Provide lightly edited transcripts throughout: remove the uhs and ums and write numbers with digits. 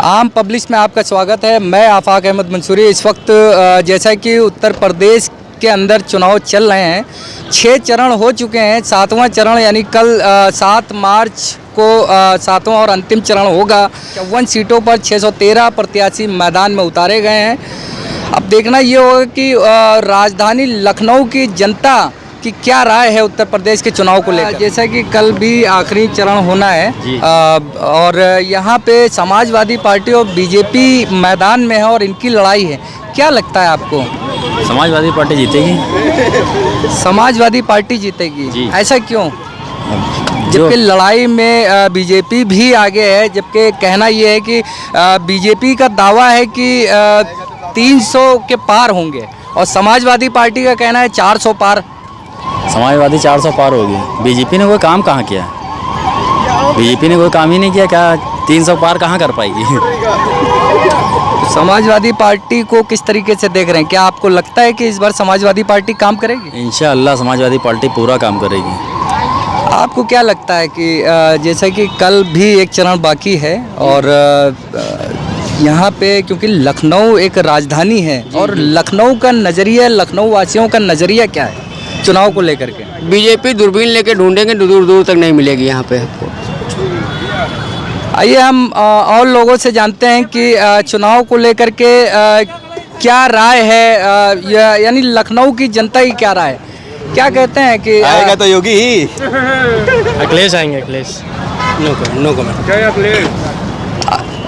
आम पब्लिक में आपका स्वागत है। मैं आफाक अहमद मंसूरी। इस वक्त जैसा कि उत्तर प्रदेश के अंदर चुनाव चल रहे हैं, 6 चरण हो चुके हैं। 7वां चरण यानी कल 7 मार्च को 7वां और अंतिम चरण होगा। 54 सीटों पर 613 प्रत्याशी मैदान में उतारे गए हैं। अब देखना ये होगा कि राजधानी लखनऊ की जनता कि क्या राय है उत्तर प्रदेश के चुनाव को लेकर। जैसा कि कल भी आखिरी चरण होना है और यहाँ पे समाजवादी पार्टी और बीजेपी मैदान में है और इनकी लड़ाई है। क्या लगता है आपको? समाजवादी पार्टी जीतेगी। समाजवादी पार्टी जीतेगी जी। ऐसा क्यों? जबकि लड़ाई में बीजेपी भी आगे है, जबकि कहना ये है कि बीजेपी का दावा है कि 300 के पार होंगे और समाजवादी पार्टी का कहना है 400 पार। समाजवादी 400 पार होगी। बीजेपी ने कोई काम कहाँ किया? बीजेपी ने कोई काम ही नहीं किया। क्या 300 पार कहाँ कर पाएगी? समाजवादी पार्टी को किस तरीके से देख रहे हैं? क्या आपको लगता है कि इस बार समाजवादी पार्टी काम करेगी? इंशाअल्लाह समाजवादी पार्टी पूरा काम करेगी। आपको क्या लगता है कि जैसा कि कल भी एक चरण बाकी है और यहाँ पे क्योंकि लखनऊ एक राजधानी है और लखनऊ का नज़रिया, लखनऊ वासियों का नज़रिया क्या है चुनाव को लेकर के? बीजेपी दूरबीन लेके ढूंढेंगे, दूर दूर तक नहीं मिलेगी यहाँ पे। आइए हम और लोगों से जानते हैं कि चुनाव को लेकर के क्या राय है, यानी लखनऊ की जनता की क्या राय है? क्या कहते हैं कि आएगा तो योगी ही। अखिलेश आएंगे। Akhilesh no comment.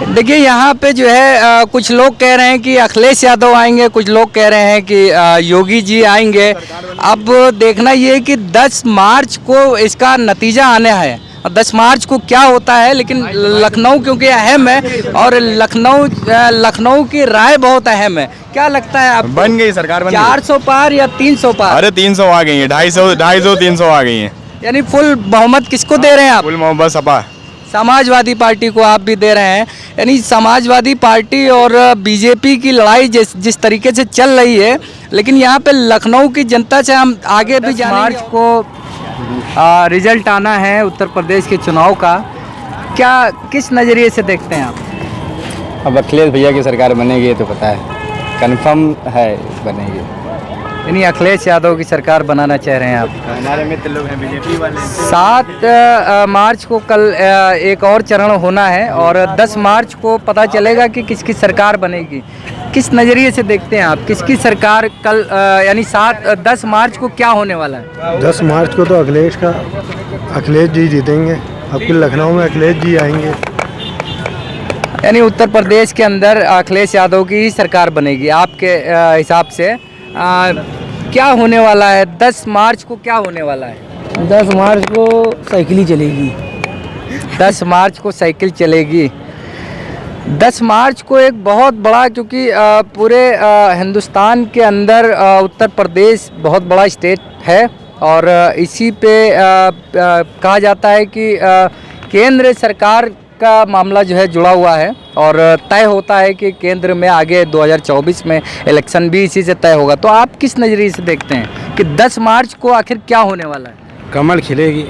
देखिए यहाँ पे जो है कुछ लोग कह रहे हैं कि अखिलेश यादव आएंगे, कुछ लोग कह रहे हैं कि योगी जी आएंगे। अब देखना ये है कि 10 मार्च को इसका नतीजा आना है। 10 मार्च को क्या होता है, लेकिन लखनऊ क्योंकि अहम है और लखनऊ की राय बहुत अहम है। क्या लगता है आप? बन गई सरकार, बन 400 पार या 300 पार? अरे 300 आ गई है, 250 300 आ गई है। यानी फुल बहुमत किसको दे रहे हैं आप? फुल मोहब्बत सपा समाजवादी पार्टी को आप भी दे रहे हैं। यानी समाजवादी पार्टी और बीजेपी की लड़ाई जिस तरीके से चल रही है, लेकिन यहाँ पे लखनऊ की जनता से हम आगे भी जानेंगे। मार्च को रिजल्ट आना है उत्तर प्रदेश के चुनाव का। क्या किस नज़रिए से देखते हैं आप? अब अखिलेश भैया की सरकार बनेगी ये तो पता है, कंफर्म है बनेगी। यानी अखिलेश यादव की सरकार बनाना चाह रहे हैं आप? हमारे मित्र लोग हैं बीजेपी वाले। 7 मार्च को कल एक और चरण होना है और 10 मार्च को पता चलेगा कि किसकी सरकार बनेगी। किस नज़रिए से देखते हैं आप, किसकी सरकार कल यानी 10 मार्च को क्या होने वाला है? 10 मार्च को तो अखिलेश जी जीतेंगे। आपके लखनऊ में अखिलेश जी आएंगे। यानी उत्तर प्रदेश के अंदर अखिलेश यादव की ही सरकार बनेगी आपके हिसाब से। क्या होने वाला है 10 मार्च को? क्या होने वाला है 10 मार्च को? साइकिल ही चलेगी। 10 मार्च को साइकिल चलेगी। 10 मार्च को एक बहुत बड़ा, क्योंकि पूरे हिंदुस्तान के अंदर उत्तर प्रदेश बहुत बड़ा स्टेट है और इसी पे कहा जाता है कि केंद्र सरकार का मामला जो है जुड़ा हुआ है और तय होता है कि केंद्र में आगे 2024 में इलेक्शन भी इसी से तय होगा। तो आप किस नज़रिए से देखते हैं कि 10 मार्च को आखिर क्या होने वाला है? कमल खिलेगी।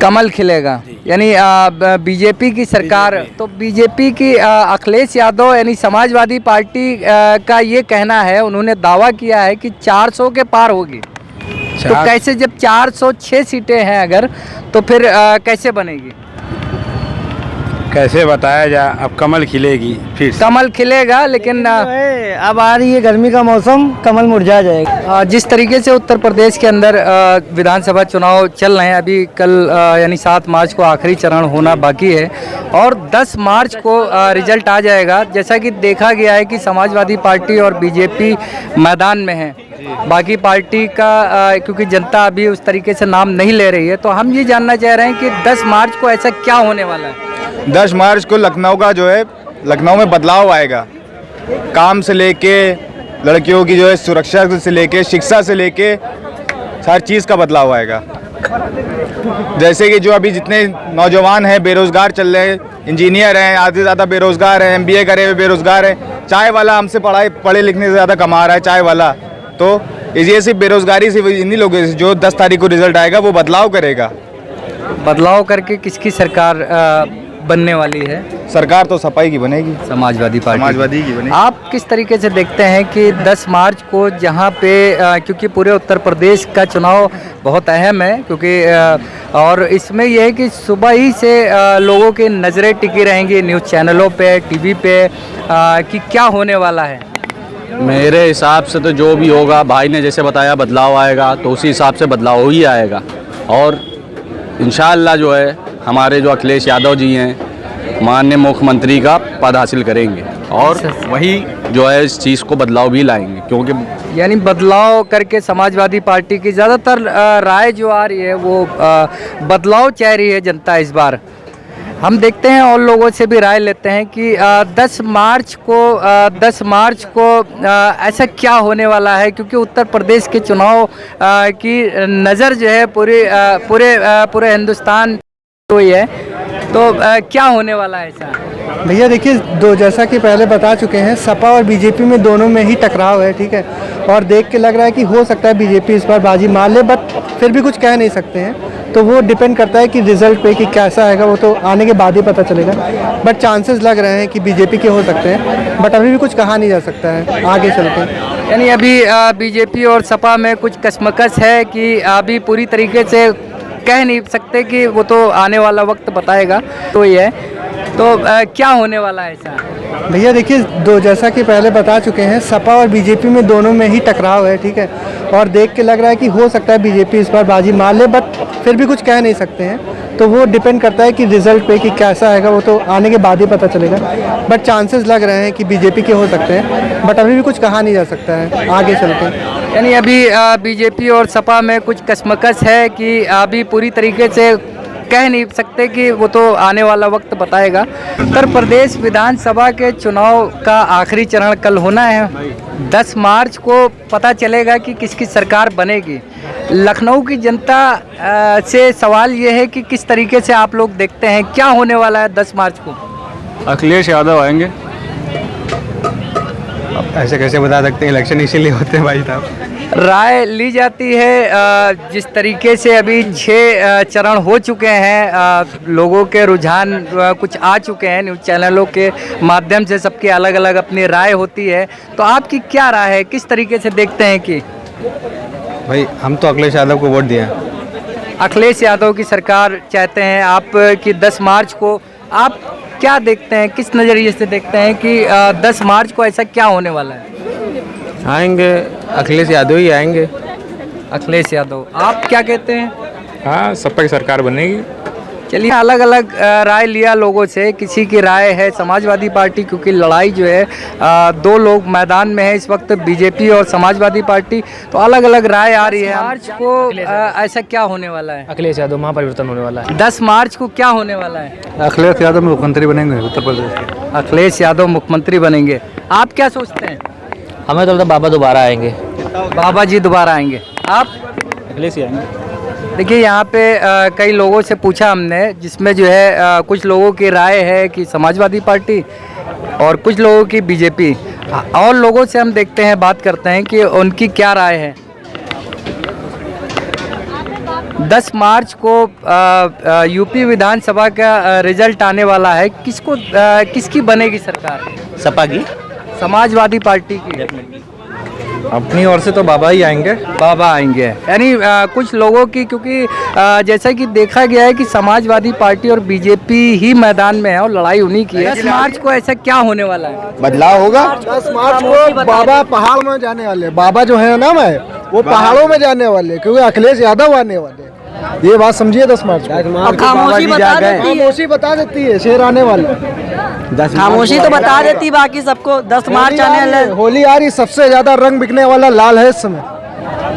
कमल खिलेगा। यानी बीजेपी की सरकार। तो बीजेपी की अखिलेश यादव यानी समाजवादी पार्टी का ये कहना है, उन्होंने दावा किया है कि 400 के पार होगी। तो कैसे, जब 406 सीटें हैं अगर, तो फिर कैसे बनेगी? कैसे बताया जाए? अब कमल खिलेगी, फिर कमल खिलेगा, लेकिन अब आ रही है गर्मी का मौसम, कमल मुरझा जाएगा। जिस तरीके से उत्तर प्रदेश के अंदर विधानसभा चुनाव चल रहे हैं, अभी कल यानी 7 मार्च को आखिरी चरण होना बाकी है और 10 मार्च को रिजल्ट आ जाएगा। जैसा कि देखा गया है कि समाजवादी पार्टी और बीजेपी मैदान में है, बाकी पार्टी का क्योंकि जनता अभी उस तरीके से नाम नहीं ले रही है। तो हम ये जानना चाह रहे हैं कि 10 मार्च को ऐसा क्या होने वाला है? 10 मार्च को लखनऊ का जो है, लखनऊ में बदलाव आएगा। काम से लेके लड़कियों की जो है सुरक्षा से लेके, शिक्षा से लेके हर चीज़ का बदलाव आएगा। जैसे कि जो अभी जितने नौजवान हैं बेरोज़गार चल रहे हैं, इंजीनियर हैं, आधे से ज़्यादा बेरोज़गार हैं, MBA करे हुए बेरोज़गार हैं, चाय वाला हमसे पढ़े लिखने से ज़्यादा कमा रहा है चाय वाला। तो ये सिर्फ बेरोज़गारी से इन्हीं लोगों से जो 10 तारीख को रिजल्ट आएगा वो बदलाव करेगा। बदलाव करके किसकी सरकार बनने वाली है? सरकार तो सपाई की बनेगी, समाजवादी पार्टी। समाजवादी की बनेगी। आप किस तरीके से देखते हैं कि 10 मार्च को जहां पे क्योंकि पूरे उत्तर प्रदेश का चुनाव बहुत अहम है, क्योंकि और इसमें यह है कि सुबह ही से लोगों की नज़रें टिकी रहेंगी न्यूज़ चैनलों पे, टीवी पे, कि क्या होने वाला है? मेरे हिसाब से तो जो भी होगा, भाई ने जैसे बताया बदलाव आएगा, तो उसी हिसाब से बदलाव ही आएगा। और इंशाअल्लाह जो है हमारे जो अखिलेश यादव जी हैं माननीय मुख्यमंत्री का पद हासिल करेंगे, और वही जो है इस चीज़ को बदलाव भी लाएंगे, क्योंकि यानी बदलाव करके समाजवादी पार्टी की ज़्यादातर राय जो आ रही है वो बदलाव चाह रही है जनता इस बार। हम देखते हैं और लोगों से भी राय लेते हैं कि 10 मार्च को ऐसा क्या होने वाला है, क्योंकि उत्तर प्रदेश के चुनाव की नज़र जो है पूरे हिंदुस्तान हुई है, तो क्या होने वाला है ऐसा? भैया देखिए, जैसा कि पहले बता चुके हैं, सपा और बीजेपी में दोनों में ही टकराव है, ठीक है। और देख के लग रहा है कि हो सकता है बीजेपी इस बार बाजी मार ले, बट फिर भी कुछ कह नहीं सकते हैं। तो वो डिपेंड करता है कि रिजल्ट पे कि कैसा आएगा, वो तो आने के बाद ही पता चलेगा। बट चांसेस लग रहे हैं कि बीजेपी के हो सकते हैं, बट अभी भी कुछ कहा नहीं जा सकता है आगे चल के। यानी अभी बीजेपी और सपा में कुछ कशमकश है कि अभी पूरी तरीके से कह नहीं सकते, कि वो तो आने वाला वक्त बताएगा। तो ये है, तो क्या होने वाला है ऐसा? भैया देखिए, जैसा कि पहले बता चुके हैं, सपा और बीजेपी में दोनों में ही टकराव है, ठीक है। और देख के लग रहा है कि हो सकता है बीजेपी इस बार बाजी मार ले, बट फिर भी कुछ कह नहीं सकते हैं। तो वो डिपेंड करता है कि रिजल्ट पे कि कैसा आएगा, वो तो आने के बाद ही पता चलेगा। बट चांसेस लग रहे हैं कि बीजेपी के हो सकते हैं, बट अभी भी कुछ कहा नहीं जा सकता है आगे चल के। यानी अभी बीजेपी और सपा में कुछ कशमकश है कि अभी पूरी तरीके से कह नहीं सकते, कि वो तो आने वाला वक्त बताएगा। उत्तर प्रदेश विधानसभा के चुनाव का आखिरी चरण कल होना है। 10 मार्च को पता चलेगा कि किसकी सरकार बनेगी। लखनऊ की जनता से सवाल ये है कि किस तरीके से आप लोग देखते हैं, क्या होने वाला है 10 मार्च को? अखिलेश यादव आएंगे। ऐसे कैसे बता सकते हैं, इलेक्शन इसीलिए होते हैं भाई साहब। राय ली जाती है जिस तरीके से अभी 6 चरण हो चुके हैं, लोगों के रुझान कुछ आ चुके हैं, न्यूज़ चैनलों के माध्यम से सबकी अलग अलग अपनी राय होती है। तो आपकी क्या राय है, किस तरीके से देखते हैं कि भाई हम तो अखिलेश यादव को वोट दिए हैं। अखिलेश यादव की सरकार चाहते हैं आप कि 10 मार्च को आप क्या देखते हैं, किस नज़रिए से देखते हैं कि 10 मार्च को ऐसा क्या होने वाला है? आएंगे अखिलेश यादव ही आएंगे। अखिलेश यादव। आप क्या कहते हैं? हाँ, सपा की सरकार बनेगी। चलिए, अलग अलग राय लिया लोगों से। किसी की राय है समाजवादी पार्टी, क्योंकि लड़ाई जो है 2 लोग मैदान में है इस वक्त, बीजेपी और समाजवादी पार्टी। तो अलग अलग राय आ रही है। मार्च को ऐसा क्या होने वाला है? अखिलेश यादव महापरिवर्तन होने वाला है। 10 मार्च को क्या होने वाला है? अखिलेश यादव मुख्यमंत्री बनेंगे उत्तर प्रदेश के। अखिलेश यादव मुख्यमंत्री बनेंगे। आप क्या सोचते हैं? हमें तो लगता है बाबा दोबारा आएंगे। बाबा जी दोबारा आएंगे। आप? अखिलेश ही आएंगे। देखिए, यहाँ पे कई लोगों से पूछा हमने, जिसमें जो है कुछ लोगों की राय है कि समाजवादी पार्टी और कुछ लोगों की बीजेपी। और लोगों से हम देखते हैं, बात करते हैं कि उनकी क्या राय है। 10 मार्च को यूपी विधानसभा का रिजल्ट आने वाला है। किसकी बनेगी सरकार? सपा की, समाजवादी पार्टी की। अपनी ओर से तो बाबा ही आएंगे। बाबा आएंगे। यानी कुछ लोगों की, क्योंकि जैसा कि देखा गया है कि समाजवादी पार्टी और बीजेपी ही मैदान में है और लड़ाई उन्हीं की है। 10 मार्च को ऐसा क्या होने वाला है? बदलाव होगा। 10 मार्च को बाबा पहाड़ में जाने वाले, बाबा जो है ना मैं, वो पहाड़ों में जाने वाले, क्योंकि अखिलेश यादव आने वाले। ये बात समझिए। 10 मार्च को खामोशी बता देती है, शेर आने वाले। खामोशी तो बता देती बाकी सबको। 10 मार्च आने वाला है। होली आ रही, सबसे ज्यादा रंग बिकने वाला लाल है इस समय।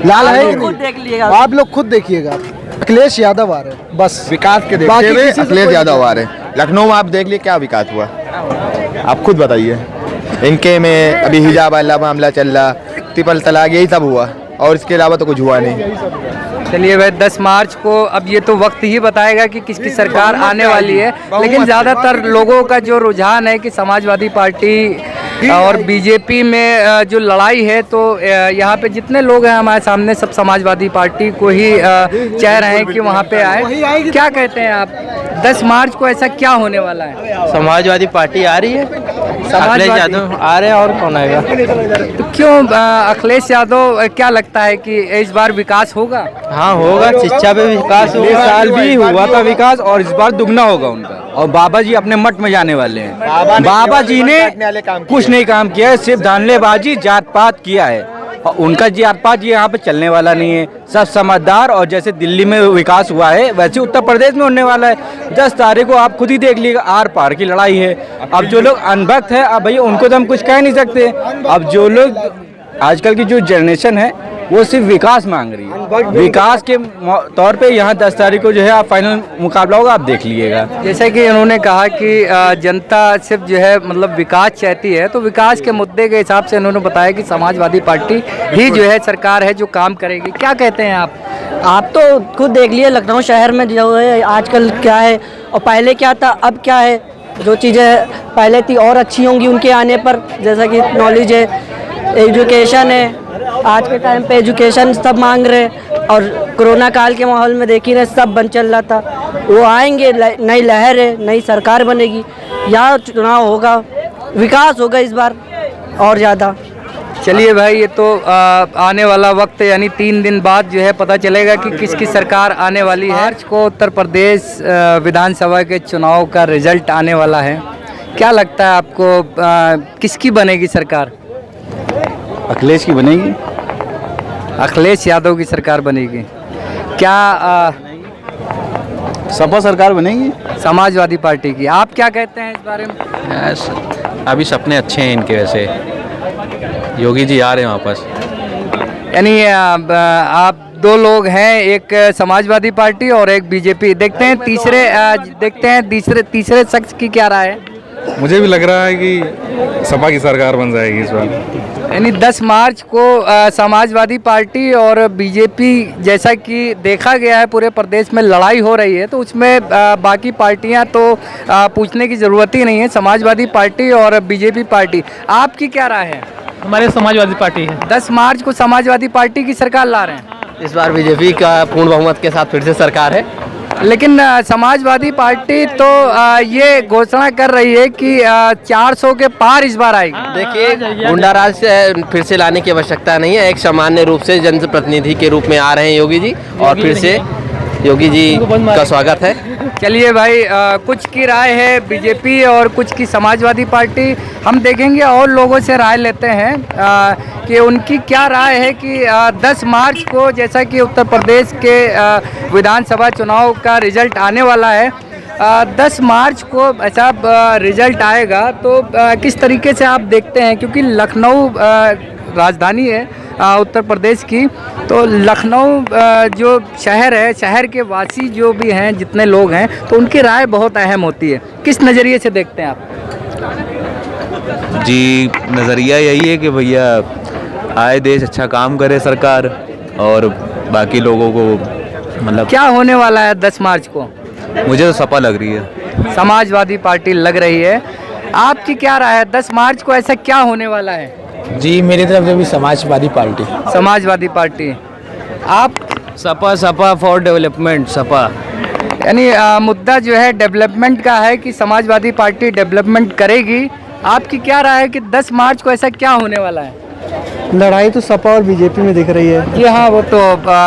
लाल है कि नहीं? देख लीजिएगा, आप लोग खुद देखिएगा। अखिलेश यादव आ रहे हैं, बस विकास के देखते हुए अखिलेश यादव आ रहे हैं। लखनऊ में आप देख लिए क्या विकास हुआ, आप खुद बताइए। इनके में अभी हिजाब वाला मामला चल रहा, ट्रिपल तलाक, यही सब हुआ, और इसके अलावा तो कुछ हुआ नहीं। चलिए भाई, 10 मार्च को अब ये तो वक्त ही बताएगा कि किसकी सरकार आने वाली है, लेकिन ज़्यादातर लोगों का जो रुझान है कि समाजवादी पार्टी और बीजेपी में जो लड़ाई है, तो यहाँ पे जितने लोग हैं हमारे सामने सब समाजवादी पार्टी को ही चाह रहे हैं कि वहाँ पे आए। क्या कहते हैं आप, 10 मार्च को ऐसा क्या होने वाला है? समाजवादी पार्टी आ रही है, अखिलेश यादव आ रहे हैं, और कौन आएगा? तो क्यों अखिलेश यादव, क्या लगता है कि इस बार विकास होगा? हाँ होगा, शिक्षा पे विकास होगा। इस साल भी हुआ था विकास और इस बार दुगना होगा उनका। और बाबा जी अपने मठ में जाने वाले हैं। बाबा जी ने कुछ नहीं काम किया है, सिर्फ धांधलेबाजी जात पात किया है, और उनका जात पात ये यहाँ पे चलने वाला नहीं है। सब समझदार, और जैसे दिल्ली में विकास हुआ है वैसे उत्तर प्रदेश में होने वाला है। 10 तारीख को आप खुद ही देख लीजिएगा, आर पार की लड़ाई है। अब जो लोग अनभक्त है, अब भैया उनको तो हम कुछ कह नहीं सकते। अब जो लोग आजकल की जो जनरेशन है वो सिर्फ विकास मांग रही है। विकास के तौर पे यहाँ 10 तारीख को जो है आप फाइनल मुकाबला होगा, आप देख लीजिएगा। जैसे कि उन्होंने कहा कि जनता सिर्फ जो है मतलब विकास चाहती है, तो विकास के मुद्दे के हिसाब से उन्होंने बताया कि समाजवादी पार्टी ही जो है सरकार है जो काम करेगी। क्या कहते हैं आप? आप तो खुद देख लिए लखनऊ शहर में जो है आजकल क्या है और पहले क्या था, अब क्या है। जो चीज़ें पहले थी और अच्छी होंगी उनके आने पर, जैसा कि नॉलेज है, एजुकेशन है। आज के टाइम पे एजुकेशन सब मांग रहे, और कोरोना काल के माहौल में देखी रहे सब बंद चल रहा था। वो आएंगे, नई लहर है, नई सरकार बनेगी, या चुनाव होगा, विकास होगा इस बार और ज़्यादा। चलिए भाई, ये तो आने वाला वक्त यानी 3 दिन बाद जो है पता चलेगा कि किसकी सरकार आने वाली है। मार्च को उत्तर प्रदेश विधानसभा के चुनाव का रिजल्ट आने वाला है। क्या लगता है आपको, किसकी बनेगी सरकार? अखिलेश की बनेगी। अखिलेश यादव की सरकार बनेगी। क्या सपा सरकार बनेगी। समाजवादी पार्टी की। आप क्या कहते हैं इस बारे में? अभी सपने अच्छे हैं इनके, वैसे योगी जी आ रहे हैं वापस। यानी आप 2 लोग हैं, एक समाजवादी पार्टी और एक बीजेपी। देखते हैं तीसरे शख्स की क्या राय है। मुझे भी लग रहा है कि सपा की सरकार बन जाएगी इस बार। यानी 10 मार्च को समाजवादी पार्टी और बीजेपी, जैसा कि देखा गया है पूरे प्रदेश में लड़ाई हो रही है, तो उसमें बाकी पार्टियां तो पूछने की ज़रूरत ही नहीं है। समाजवादी पार्टी और बीजेपी पार्टी, आपकी क्या राय है? हमारे समाजवादी पार्टी है। 10 मार्च को समाजवादी पार्टी की सरकार ला रहे हैं। इस बार बीजेपी का पूर्ण बहुमत के साथ फिर से सरकार है। लेकिन समाजवादी पार्टी तो ये घोषणा कर रही है कि 400 के पार इस बार आएगी। देखिए, गुंडाराज से फिर से लाने की आवश्यकता नहीं है। एक सामान्य रूप से जनप्रतिनिधि के रूप में आ रहे हैं योगी जी, और फिर से योगी जी का स्वागत है। चलिए भाई, कुछ की राय है बीजेपी और कुछ की समाजवादी पार्टी। हम देखेंगे और लोगों से राय लेते हैं कि उनकी क्या राय है कि 10 मार्च को, जैसा कि उत्तर प्रदेश के विधानसभा चुनाव का रिजल्ट आने वाला है, 10 मार्च को ऐसा रिजल्ट आएगा, तो किस तरीके से आप देखते हैं? क्योंकि लखनऊ राजधानी है उत्तर प्रदेश की, तो लखनऊ जो शहर है, शहर के वासी जो भी हैं, जितने लोग हैं, तो उनकी राय बहुत अहम होती है। किस नज़रिए से देखते हैं आप? जी, नज़रिया यही है कि भैया आए देश अच्छा काम करे सरकार, और बाकी लोगों को मतलब। क्या होने वाला है 10 मार्च को? मुझे तो सपा लग रही है। समाजवादी पार्टी लग रही है। आपकी क्या राय है, 10 मार्च को ऐसा क्या होने वाला है? जी, मेरी तरफ से भी समाजवादी पार्टी। समाजवादी पार्टी। आप? Sapa for development, Sapa. यानी मुद्दा जो है डेवलपमेंट का है कि समाजवादी पार्टी डेवलपमेंट करेगी। आपकी क्या राय है कि 10 मार्च को ऐसा क्या होने वाला है? लड़ाई तो सपा और बीजेपी में दिख रही है। जी हाँ, वो तो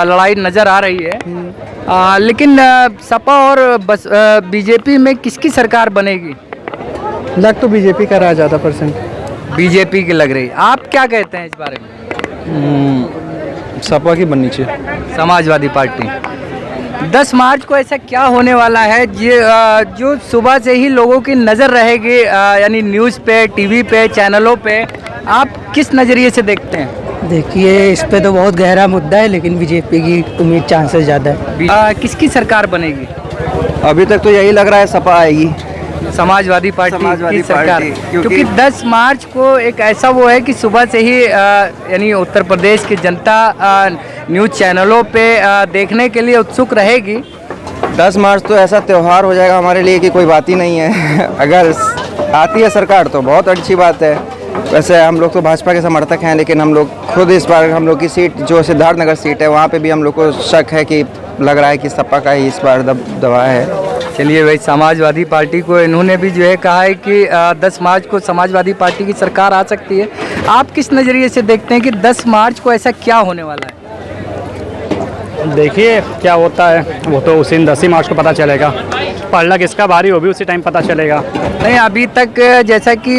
लड़ाई नज़र आ रही है। लेकिन सपा और बीजेपी में किसकी सरकार बनेगी? लग तो बीजेपी का रहा ज़्यादा %। बीजेपी की लग रही। आप क्या कहते हैं इस बारे में? सपा की बननी चाहिए। समाजवादी पार्टी। 10 मार्च को ऐसा क्या होने वाला है जो सुबह से ही लोगों की नज़र रहेगी, यानी न्यूज़ पे, टीवी पे, चैनलों पे? आप किस नज़रिए से देखते हैं? देखिए, इस पे तो बहुत गहरा मुद्दा है, लेकिन बीजेपी की उम्मीद चांसेस ज़्यादा है। किसकी सरकार बनेगी? अभी तक तो यही लग रहा है सपा आएगी। समाजवादी पार्टी की सरकार, क्योंकि 10 मार्च को एक ऐसा वो है कि सुबह से ही यानी उत्तर प्रदेश की जनता न्यूज़ चैनलों पे देखने के लिए उत्सुक रहेगी। 10 मार्च तो ऐसा त्यौहार हो जाएगा हमारे लिए कि कोई बात ही नहीं है। अगर आती है सरकार तो बहुत अच्छी बात है, वैसे हम लोग तो भाजपा के समर्थक हैं, लेकिन हम लोग खुद इस बार हम लोग की सीट जो सिद्धार्थनगर सीट है वहाँ पे भी हम लोग को शक है कि लग रहा है कि सपा का ही इस बार दबा है। चलिए भाई, समाजवादी पार्टी को इन्होंने भी जो है कहा है कि 10 मार्च को समाजवादी पार्टी की सरकार आ सकती है। आप किस नज़रिए से देखते हैं कि 10 मार्च को ऐसा क्या होने वाला है? देखिए क्या होता है, वो तो उसी दिन 10 मार्च को पता चलेगा। पलड़ा किसका भारी वो भी उसी टाइम पता चलेगा। नहीं, अभी तक जैसा कि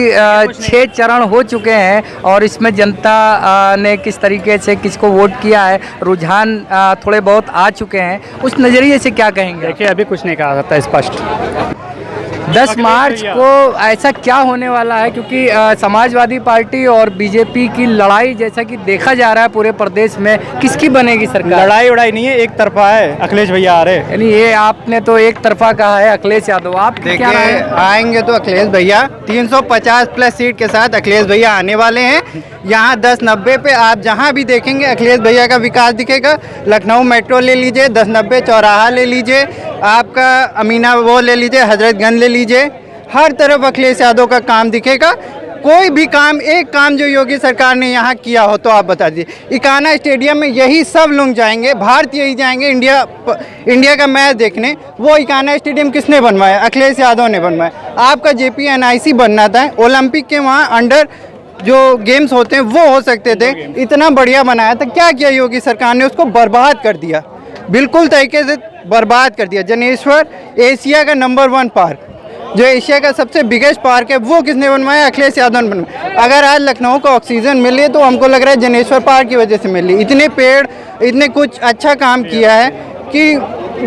6 चरण हो चुके हैं और इसमें जनता ने किस तरीके से किसको वोट किया है, रुझान थोड़े बहुत आ चुके हैं, उस नज़रिए से क्या कहेंगे? देखिए अभी कुछ नहीं कहा सकता स्पष्ट। 10 मार्च को ऐसा क्या होने वाला है, क्योंकि समाजवादी पार्टी और बीजेपी की लड़ाई जैसा कि देखा जा रहा है पूरे प्रदेश में, किसकी बनेगी सरकार? लड़ाई उड़ाई नहीं है, एक तरफा है, अखिलेश भैया आ रहे। यानी ये आपने तो एक तरफा कहा है अखिलेश यादव, आप क्या राय है? आएंगे तो अखिलेश भैया 350 प्लस सीट के साथ अखिलेश भैया आने वाले हैं। यहाँ 10-90 पे आप जहाँ भी देखेंगे अखिलेश भैया का विकास दिखेगा। लखनऊ मेट्रो ले लीजिए, 10-90 चौराहा ले लीजिए, आपका अमीना वो ले लीजिए, हजरतगंज ले लीजिए, हर तरफ अखिलेश यादव का काम दिखेगा। कोई भी काम, एक काम जो योगी सरकार ने यहाँ किया हो तो आप बता दीजिए। इकाना स्टेडियम में यही सब लोग जाएंगे, भारतीय ही जाएंगे इंडिया का मैच देखने। वो इकाना स्टेडियम किसने बनवाया? अखिलेश यादव ने बनवाया। आपका JPNIC बनना था, ओलंपिक के वहाँ अंडर जो गेम्स होते हैं वो हो सकते थे, इतना बढ़िया बनाया था। क्या किया योगी सरकार ने? उसको बर्बाद कर दिया, बिल्कुल तरीके से बर्बाद कर दिया। जनेश्वर एशिया का नंबर 1 पार्क, जो एशिया का सबसे बिगेस्ट पार्क है, वो किसने बनवाया? अखिलेश यादव ने बनवाया। अगर आज लखनऊ को ऑक्सीजन मिल रही है तो हमको लग रहा है जनेश्वर पार्क की वजह से मिल रही। इतने पेड़, इतने कुछ अच्छा काम किया है कि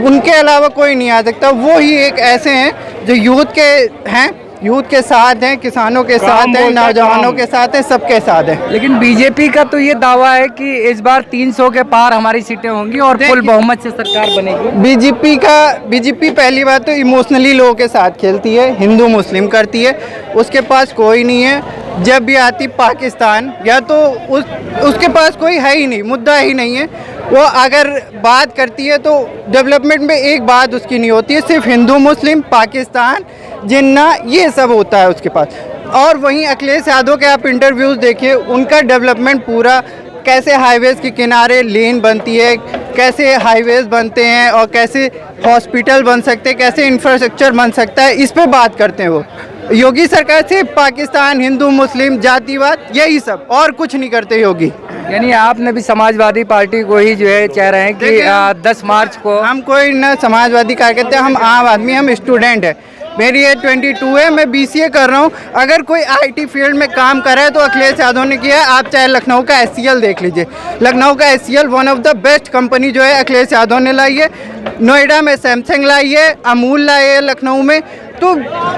उनके अलावा कोई नहीं आ सकता। वो ही एक ऐसे हैं जो यूथ के हैं, यूथ के साथ हैं, किसानों के साथ हैं, नौजवानों के साथ हैं, सबके साथ हैं। लेकिन बीजेपी का तो ये दावा है कि इस बार 300 के पार हमारी सीटें होंगी और फुल बहुमत से सरकार बनेगी। बीजेपी पहली बात तो इमोशनली लोगों के साथ खेलती है, हिंदू मुस्लिम करती है, उसके पास कोई नहीं है। जब भी आती पाकिस्तान, या तो उसके पास कोई है ही नहीं, मुद्दा ही नहीं है। वो अगर बात करती है तो डेवलपमेंट में एक बात उसकी नहीं होती है, सिर्फ हिंदू मुस्लिम, पाकिस्तान, जिन्ना, ये सब होता है उसके पास। और वहीं अखिलेश यादव के आप इंटरव्यूज़ देखिए, उनका डेवलपमेंट पूरा, कैसे हाईवेज़ के किनारे लेन बनती है, कैसे हाईवेज़ बनते हैं और कैसे हॉस्पिटल बन सकते हैं, कैसे इंफ्रास्ट्रक्चर बन सकता है, इस पे बात करते हैं वो। योगी सरकार सिर्फ पाकिस्तान, हिंदू मुस्लिम, जातिवाद, यही सब, और कुछ नहीं करते योगी। यानी आपने भी समाजवादी पार्टी को ही जो है कह रहे हैं कि 10 मार्च को? हम कोई न समाजवादी कार्यकर्ता, हम आम आदमी, हम स्टूडेंट हैं। मेरी एज 22 है, मैं BCA कर रहा हूँ। अगर कोई IT फील्ड में काम कर रहा है तो अखिलेश यादव ने किया है। आप चाहे लखनऊ का SCL देख लीजिए, लखनऊ का SCL one of the best company जो है अखिलेश यादव ने लाई है। नोएडा में सैमसंग लाई है, अमूल लाई है लखनऊ में। तो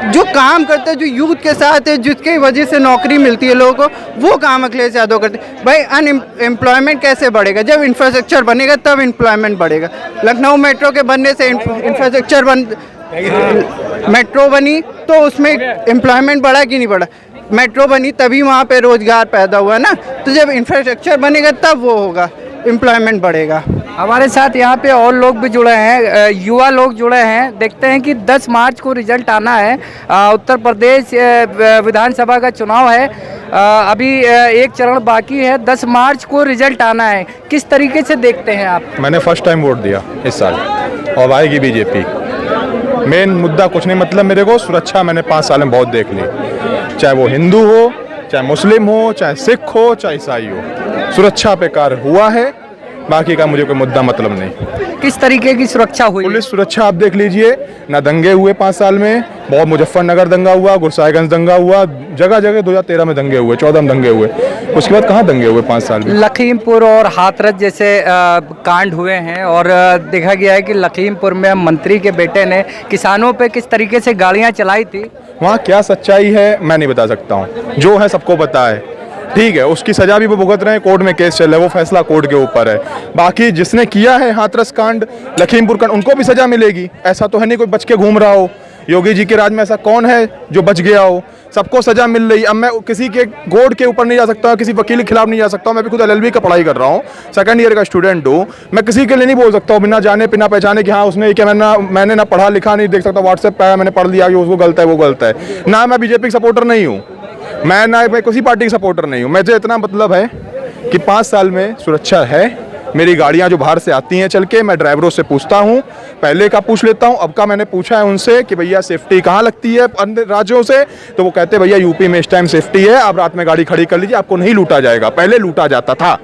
जो काम करते हैं, जो यूथ के साथ है, जिसकी वजह से नौकरी मिलती है लोगों को, वो काम अखिलेश यादव करते हैं। भाई अनएम्प्लॉयमेंट कैसे बढ़ेगा? जब इंफ्रास्ट्रक्चर बनेगा तब एम्प्लॉयमेंट बढ़ेगा। लखनऊ मेट्रो के बनने से इंफ्रास्ट्रक्चर मेट्रो बनी तो उसमें एम्प्लॉयमेंट बढ़ा कि नहीं बढ़ा? मेट्रो बनी तभी वहाँ पे रोजगार पैदा हुआ ना। तो जब इंफ्रास्ट्रक्चर बनेगा तब वो होगा, एम्प्लॉयमेंट बढ़ेगा। हमारे साथ यहाँ पे और लोग भी जुड़े हैं, युवा लोग जुड़े हैं। देखते हैं कि 10 मार्च को रिजल्ट आना है। उत्तर प्रदेश विधानसभा का चुनाव है, अभी एक चरण बाकी है। 10 मार्च को रिजल्ट आना है, किस तरीके से देखते हैं आप? मैंने फर्स्ट टाइम वोट दिया इस साल, और आएगी बीजेपी। मेन मुद्दा कुछ नहीं, मतलब मेरे को सुरक्षा मैंने 5 साल में बहुत देख ली, चाहे वो हिंदू हो, चाहे मुस्लिम हो, चाहे सिख हो, चाहे ईसाई हो, सुरक्षा पे कार्य हुआ है। बाकी का मुझे कोई मुद्दा मतलब नहीं। किस तरीके की सुरक्षा हुई? पुलिस सुरक्षा आप देख लीजिए, ना दंगे हुए 5 साल में। बहुत मुजफ्फरनगर दंगा हुआ, गुरसाहिगंज दंगा हुआ, जगह जगह 2013 में दंगे हुए, 14 में दंगे हुए, उसके बाद कहाँ दंगे हुए 5 साल में? लखीमपुर और हाथरस जैसे कांड हुए हैं, और देखा गया है कि लखीमपुर में मंत्री के बेटे ने किसानों पे किस तरीके से गाड़ियाँ चलाई थी। वहाँ क्या सच्चाई है मैं नहीं बता सकता हूँ, जो है सबको पता है। ठीक है, उसकी सजा भी वो भुगत रहे हैं, कोर्ट में केस चल रहा है, वो फैसला कोर्ट के ऊपर है। बाकी जिसने किया है हाथरस कांड, लखीमपुर कांड, उनको भी सजा मिलेगी। ऐसा तो है नहीं कोई बच के घूम रहा हो। योगी जी के राज में ऐसा कौन है जो बच गया हो? सबको सजा मिल रही। अब मैं किसी के गोड के ऊपर नहीं जा सकता, किसी वकील के खिलाफ नहीं जा सकता। मैं भी खुद LLB का पढ़ाई कर रहा हूँ, 2nd ईयर का स्टूडेंट हूँ। मैं किसी के लिए नहीं बोल सकता हूँ बिना जाने बिना पहचाने कि हाँ उसने क्या, मैंने ना पढ़ा लिखा नहीं देख सकता, व्हाट्सएप पे मैंने पढ़ लिया कि उसको गलत है, वो गलत है। ना मैं BJP का सपोर्टर नहीं हूँ, मैं किसी पार्टी का सपोर्टर नहीं हूँ। मुझे इतना मतलब है कि 5 साल में सुरक्षा है। मेरी गाड़ियाँ जो बाहर से आती हैं चल के, मैं ड्राइवरों से पूछता हूँ, पहले का पूछ लेता हूँ, अब का मैंने पूछा है उनसे कि भैया सेफ्टी कहाँ लगती है अन्य राज्यों से, तो वो कहते हैं भैया यूपी में इस टाइम सेफ्टी है, आप रात में गाड़ी खड़ी कर लीजिए, आपको नहीं लूटा जाएगा, पहले लूटा जाता था।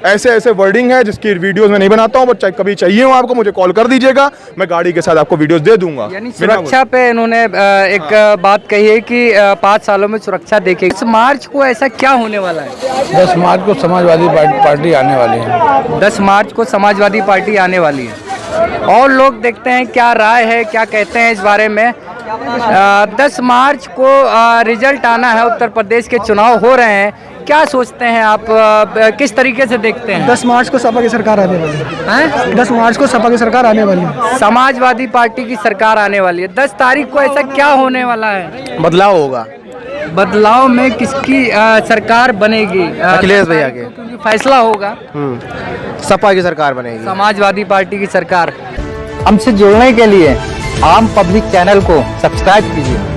ऐसे ऐसे वर्डिंग है जिसकी वीडियोस में नहीं बनाता हूँ, बट कभी चाहिए हो आपको मुझे कॉल कर दीजिएगा, मैं गाड़ी के साथ आपको वीडियोस दे दूंगा। यानी सुरक्षा पे इन्होंने एक बात कही है कि 5 सालों में सुरक्षा देखेगी। 10 मार्च को ऐसा क्या होने वाला है? 10 मार्च को समाजवादी पार्टी आने वाली है। 10 मार्च को समाजवादी पार्टी आने वाली है और लोग देखते हैं क्या राय है, क्या कहते हैं इस बारे में। 10 मार्च को रिजल्ट आना है, उत्तर प्रदेश के चुनाव हो रहे हैं, क्या सोचते हैं आप, किस तरीके से देखते हैं? 10 मार्च को सपा की सरकार आने वाली है। 10 मार्च को सपा की सरकार आने वाली है, समाजवादी पार्टी की सरकार आने वाली है। 10 तारीख को ऐसा क्या होने वाला है? बदलाव होगा। बदलाव में किसकी सरकार बनेगी? अखिलेश भैया के। क्योंकि फैसला होगा सपा की सरकार बनेगी, समाजवादी पार्टी की सरकार। हमसे जुड़ने के लिए आम पब्लिक चैनल को सब्सक्राइब कीजिए।